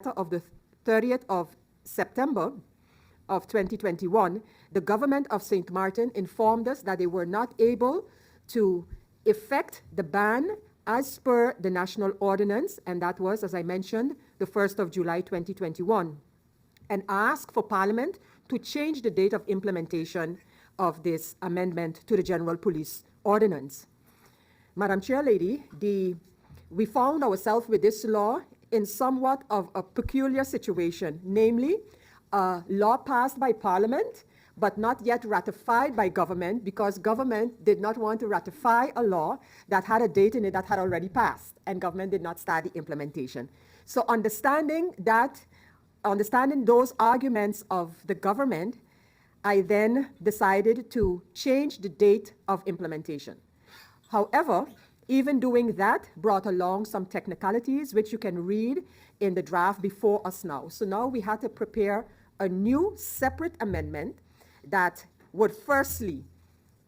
of the 30th of September of 2021, the government of St. Maarten informed us that they were not able to effect the ban as per the national ordinance, and that was, as I mentioned, the 1st of July 2021, and asked for Parliament to change the date of implementation of this amendment to the General Police Ordinance. Madam Chair Lady, we found ourselves with this law in somewhat of a peculiar situation, namely a law passed by Parliament but not yet ratified by government, because government did not want to ratify a law that had a date in it that had already passed, and government did not start the implementation. So understanding those arguments of the government, I then decided to change the date of implementation. However, even doing that brought along some technicalities, which you can read in the draft before us now. So now we had to prepare a new separate amendment that would firstly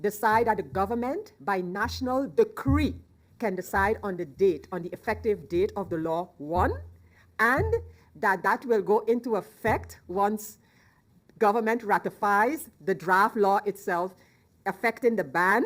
decide that the government, by national decree, can decide on the date, on the effective date of the law, one, and that will go into effect once government ratifies the draft law itself, affecting the ban,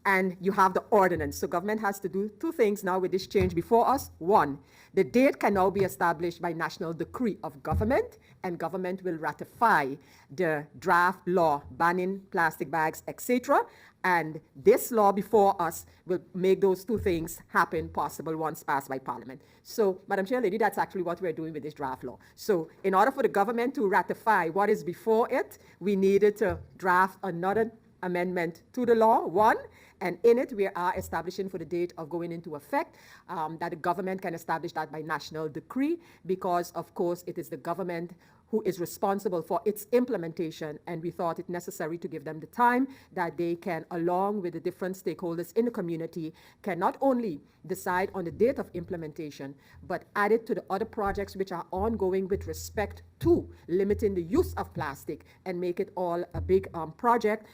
and you have the ordinance. So government has to do two things now with this change before us. One, the date can now be established by national decree of government, and government will ratify the draft law banning plastic bags, etc. And this law before us will make those two things happen possible once passed by Parliament. So, Madam Chair Lady, that's actually what we're doing with this draft law. So, in order for the government to ratify what is before it, we needed to draft another amendment to the law, one, and in it we are establishing for the date of going into effect that the government can establish that by national decree, because of course it is the government who is responsible for its implementation, and we thought it necessary to give them the time that they can, along with the different stakeholders in the community, can not only decide on the date of implementation, but add it to the other projects which are ongoing with respect to limiting the use of plastic and make it all a big project.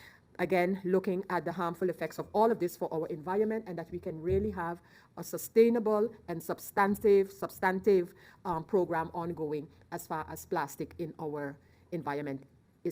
Again, looking at the harmful effects of all of this for our environment, and that we can really have a sustainable and substantive program ongoing as far as plastic in our environment